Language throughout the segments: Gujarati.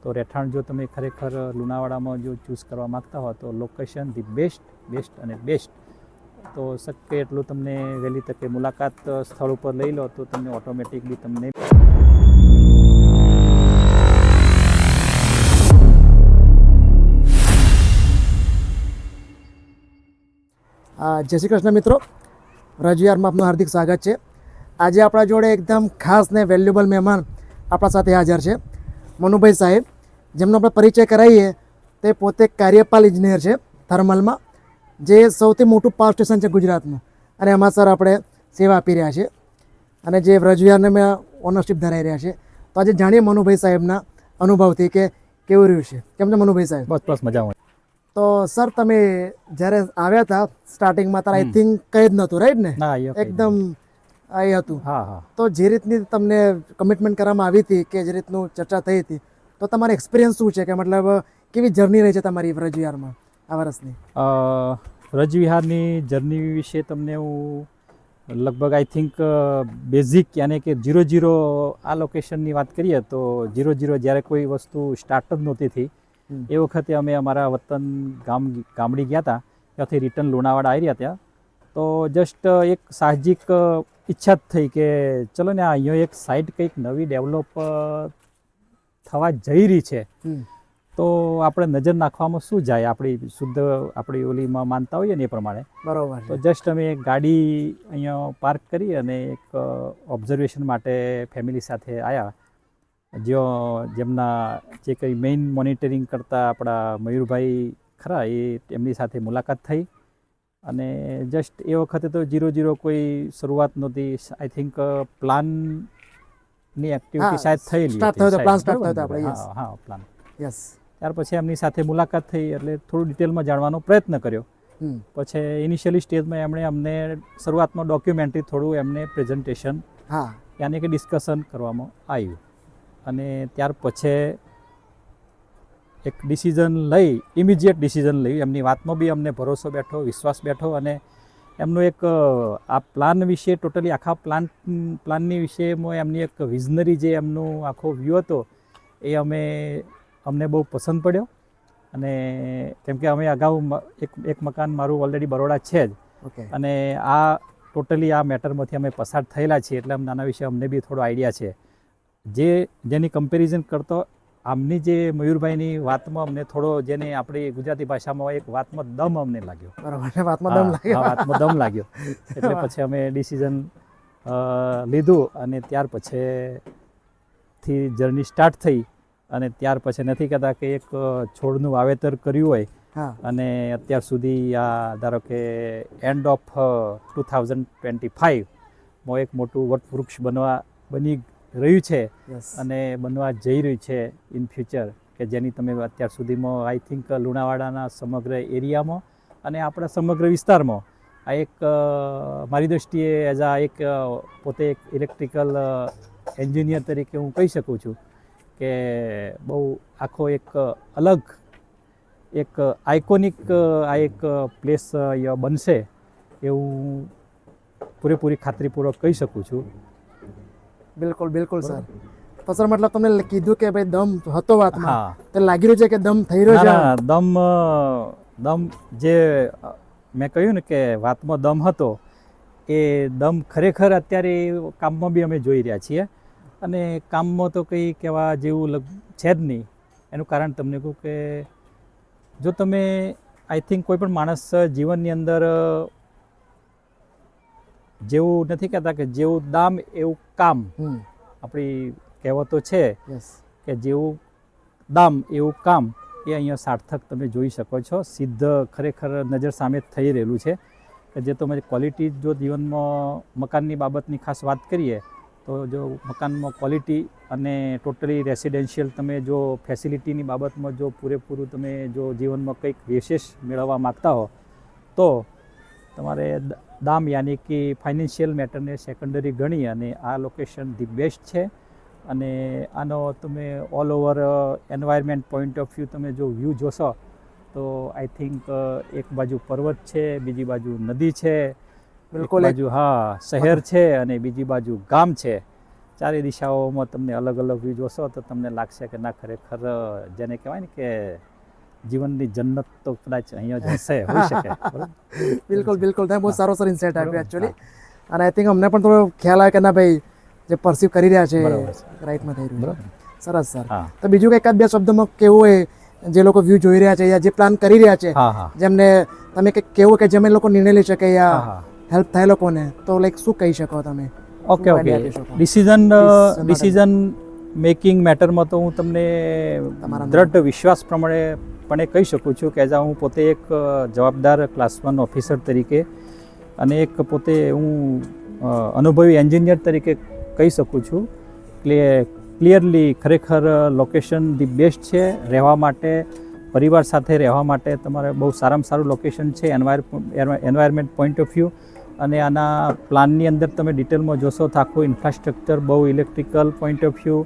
તો રહેઠાણ જો તમે ખરેખર લુણાવાડામાં જો ચૂઝ કરવા માગતા હો તો લોકેશન ધી બેસ્ટ અને બેસ્ટ. તો શક્ય એટલું તમને વહેલી તકે મુલાકાત સ્થળ ઉપર લઈ લો તો તમને ઓટોમેટિકલી તમને જય શ્રી કૃષ્ણ મિત્રો, રજવિહારમાં આપનું હાર્દિક સ્વાગત છે. આજે આપણા જોડે એકદમ ખાસ ને વેલ્યુબલ મહેમાન આપણા સાથે હાજર છે, મનુભાઈ સાહેબ, જેમનો આપણે પરિચય કરાવીએ. તે પોતે કાર્યપાલ ઇજનેર છે થર્મલમાં, જે સૌથી મોટું પાવર સ્ટેશન છે ગુજરાતનું, અને એમાં સર આપણે સેવા આપી રહ્યા છે અને જે રજવિહારને મેં ઓનરશિપ ધરાવી રહ્યા છે. તો આજે જાણીએ મનુભાઈ સાહેબના અનુભવથી કે કેવું રહ્યું છે. કેમ છે મનુભાઈ સાહેબ? બસ મજામાં. તો સર તમે જ્યારે આવ્યા હતા સ્ટાર્ટિંગમાં ત્યારે આઈ થિંક કંઈ જ નહોતું, રાઈટ ને? ના, એકદમ એ હતું. હા. તો જે રીતની તમને કમિટમેન્ટ કરવામાં આવી હતી કે જે રીતનું ચર્ચા થઈ હતી, તો તમારો એક્સપિરિયન્સ શું છે, કે મતલબ કેવી જર્ની રહી છે તમારી રજવિહારમાં આ વર્ષની? રજવિહારની જર્ની વિશે તમને હું લગભગ આઈ થિંક બેઝિક યાની કે 0-0 આ લોકેશનની વાત કરીએ તો 0-0 જ્યારે કોઈ વસ્તુ સ્ટાર્ટ જ નહોતી થઈ એ વખતે અમે અમારા વતન ગામડી ગયા હતા. ત્યાંથી રિટર્ન લુણાવાડા આવી રહ્યા ત્યાં. તો જસ્ટ એક સાહજિક ઈચ્છા જ થઈ કે ચલો ને અહીંયા એક સાઇટ કંઈક નવી ડેવલપ થવા જઈ રહી છે, તો આપણે નજર નાખવામાં શું જાય, આપણી શુદ્ધ આપણી ઓલીમાં માનતા હોઈએ ને એ પ્રમાણે. બરોબર. તો જસ્ટ અમે એક ગાડી અહીંયા પાર્ક કરી અને એક ઓબ્ઝર્વેશન માટે ફેમિલી સાથે આવ્યા. જેમના જે કંઈ મેઇન મોનિટરિંગ કરતા આપણા મયુરભાઈ ખરા, એમની સાથે મુલાકાત થઈ. અને જસ્ટ એ વખતે તો 0-0 કોઈ શરૂઆત નહોતી. આઈ થિંક પ્લાનની એક્ટિવિટી શાયદ થયેલી હતી. હા, પ્લાન. યસ. ત્યાર પછી એમની સાથે મુલાકાત થઈ એટલે થોડું ડિટેલમાં જાણવાનો પ્રયત્ન કર્યો. પછી ઇનિશિયલી સ્ટેજમાં એમણે અમને શરૂઆતમાં ડોક્યુમેન્ટરી થોડું એમને પ્રેઝન્ટેશન યાની કે ડિસ્કશન કરવામાં આવ્યું. અને ત્યાર પછી એક ડિસિઝન લઈ, ઇમિડિયેટ ડિસિઝન લઈ. એમની વાતમાં બી અમને ભરોસો બેઠો, વિશ્વાસ બેઠો. અને એમનું એક આ પ્લાન વિશે ટોટલી આખા પ્લાનની વિષયમાં એમની એક વિઝનરી જે એમનો આખો વ્યૂ હતો એ અમને બહુ પસંદ પડ્યો. અને કેમ કે અમે અગાઉ એક મકાન મારું ઓલરેડી બરોડા છે જ, અને આ ટોટલી આ મેટરમાંથી અમે પસાર થયેલા છીએ એટલે આના વિશે અમને બી થોડો આઈડિયા છે. જેની કમ્પેરિઝન કરતો આમની જે મયુરભાઈની વાતમાં અમને થોડો, જેને આપણી ગુજરાતી ભાષામાં એક વાતમાં દમ અમને લાગ્યો. વાતમાં દમ લાગ્યો એટલે પછી અમે ડિસિઝન લીધું અને ત્યાર પછીથી જર્ની સ્ટાર્ટ થઈ. અને ત્યાર પછી નથી કહેતા કે એક છોડનું વાવેતર કર્યું હોય અને અત્યાર સુધી આ ધારો કે એન્ડ ઓફ 2025માં એક મોટું વટવૃક્ષ બની રહ્યું છે અને બનવા જઈ રહ્યું છે ઇન ફ્યુચર, કે જેની તમે અત્યાર સુધીમાં આઈ થિંક લુણાવાડાના સમગ્ર એરિયામાં અને આપણા સમગ્ર વિસ્તારમાં આ એક મારી દૃષ્ટિએ એઝ આ એક પોતે એક ઇલેક્ટ્રિકલ એન્જિનિયર તરીકે હું કહી શકું છું કે બહુ આખો એક અલગ એક આઇકોનિક આ એક પ્લેસ બનશે એવું પૂરેપૂરી ખાતરીપૂર્વક કહી શકું છું. બિલકુલ સર. તો સર મતલબ તમને કીધું કે ભાઈ દમ હતો વાતમાં, તો લાગી રહ્યું છે કે દમ થઈ રહ્યો છે? દમ જે મેં કહ્યું ને કે વાતમાં દમ હતો, એ દમ ખરેખર અત્યારે કામમાં બી અમે જોઈ રહ્યા છીએ. અને કામમાં તો કંઈ કહેવા જેવું છે જ નહીં. એનું કારણ તમને કહું કે જો તમે આઈ થિંક કોઈ પણ માણસ જીવનની અંદર જેવું નથી કહેતા કે જેવું દામ એવું કામ, આપણી કહેવતો છે કે જેવું દામ એવું કામ, એ અહીંયા સાર્થક તમે જોઈ શકો છો. સિદ્ધ ખરેખર નજર સામે થઈ રહેલું છે કે જે તમે ક્વોલિટી જો જીવનમાં મકાનની બાબતની ખાસ વાત કરીએ તો જો મકાનમાં ક્વોલિટી અને ટોટલી રેસિડેન્શિયલ તમે જો ફેસિલિટીની બાબતમાં જો પૂરેપૂરું તમે જો જીવનમાં કંઈક વિશેષ મેળવવા માગતા હો તો તમારે દામ યાની કે ફાઇનાન્શિયલ મેટરને સેકન્ડરી ગણી અને આ લોકેશન ધી બેસ્ટ છે. અને આનો તમે all over environment point of view તમે જો વ્યૂ જોશો તો આઈ થિંક એક બાજુ પર્વત છે, બીજી બાજુ નદી છે, એક બાજુ શહેર છે અને બીજી બાજુ ગામ છે. ચારે દિશાઓમાં તમને અલગ અલગ વ્યૂ જોશો તો તમને લાગશે કે ના ખરેખર જેને કહેવાય ને કે જીવનની જન્નત તો કદાચ અહીંયા જ હશે હોઈ શકે બરાબર? બિલકુલ બિલકુલ તમે બહુ સારો સર ઇન્સાઇટ આપ્યો એકચ્યુઅલી અને આઈ થિંક અમને પણ થોડો ખ્યાલ આવે કે ના ભાઈ જે પરસીવ કરી રહ્યા છે રાઈટમાં થઈ રહ્યું છે સરસ સર હા તો બીજું કે એકાદ બે શબ્દોમાં કેવું હોય જે લોકો વ્યૂ જોઈ રહ્યા છે યા જે પ્લાન કરી રહ્યા છે હા હા જેમને તમે કંઈક કેવું કે જેમ એ લોકો નિર્ણય લઈ શકે હા યા હા હેલ્પ થાય લોકોને તો લાઈક શું કહી શકો તમે ઓકે શું ઓકે idea આપી શકો? ડિસિઝન મેકિંગ મેટરમાં તો હું તમને તમારા દ્રઢ વિશ્વાસ પ્રમાણે પણ કહી શકું છું કે એઝ હું પોતે એક જવાબદાર ક્લાસ 1 ઓફિસર તરીકે અને એક પોતે હું અનુભવી એન્જિનિયર તરીકે કહી શકું છું ક્લિયરલી ખરેખર લોકેશન ધી બેસ્ટ છે રહેવા માટે, પરિવાર સાથે રહેવા માટે તમારે બહુ સારામાં સારું લોકેશન છે એન્વાયરમેન્ટ પોઈન્ટ ઓફ વ્યૂ. અને આના પ્લાનની અંદર તમે ડિટેલમાં જોશો તો આખું ઇન્ફ્રાસ્ટ્રક્ચર બહુ ઇલેક્ટ્રિકલ પોઈન્ટ ઓફ વ્યૂ,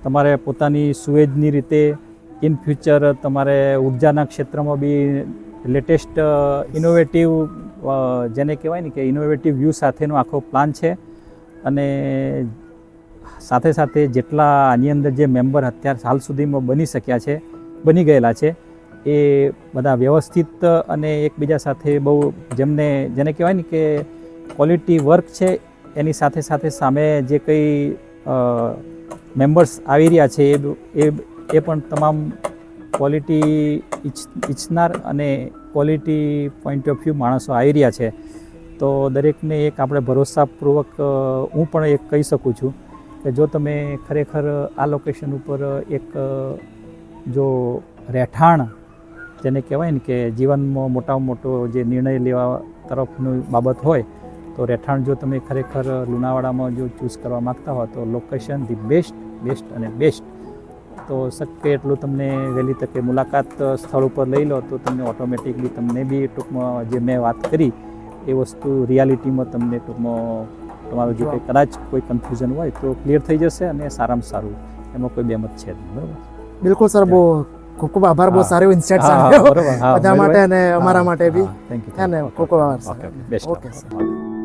તમારે પોતાની સુએજની રીતે ઇન ફ્યુચર તમારે ઉર્જાના ક્ષેત્રમાં બી લેટેસ્ટ ઇનોવેટિવ જેને કહેવાય ને કે ઇનોવેટિવ વ્યૂ સાથેનો આખો પ્લાન છે. અને સાથે સાથે જેટલા આની અંદર જે મેમ્બર અત્યાર હાલ સુધીમાં બની ગયેલા છે એ બધા વ્યવસ્થિત અને એકબીજા સાથે બહુ જેને કહેવાય ને કે ક્વોલિટી વર્ક છે. એની સાથે સાથે સામે જે કંઈ મેમ્બર્સ આવી રહ્યા છે એ પણ તમામ ક્વોલિટી ઈચ્છનાર અને ક્વોલિટી પોઈન્ટ ઓફ વ્યૂ માણસો આવી રહ્યા છે. તો દરેકને એક આપણે ભરોસાપૂર્વક હું પણ એક કહી શકું છું કે જો તમે ખરેખર આ લોકેશન ઉપર એક જો રહેઠાણ જેને કહેવાય ને કે જીવનમાં મોટામાં મોટો જે નિર્ણય લેવા તરફની બાબત હોય તો રહેઠાણ જો તમે ખરેખર લુણાવાડામાં જો ચૂઝ કરવા માગતા હો તો લોકેશન ધી બેસ્ટ અને બેસ્ટ. તો શક્ય એટલું તમને વહેલી તકે મુલાકાત સ્થળ ઉપર લઈ લો તો તમને ઓટોમેટિકલી તમને બી ટૂંકમાં જે મેં વાત કરી એ વસ્તુ રિયાલિટીમાં તમને ટૂંકમાં તમારું જે કંઈ કદાચ કોઈ કન્ફ્યુઝન હોય તો ક્લિયર થઈ જશે અને સારામાં સારું એમાં કોઈ બેમત છે નહીં. બરાબર? બિલકુલ સર બહુ ખૂબ ખૂબ આભાર બહુ સારું ઇન્સાઇટ આપ્યો બધા માટે અને અમારા માટે બી થેન્ક યુ. છે ને ખૂબ ખૂબ આભાર સર બેસ્ટ. Okay sir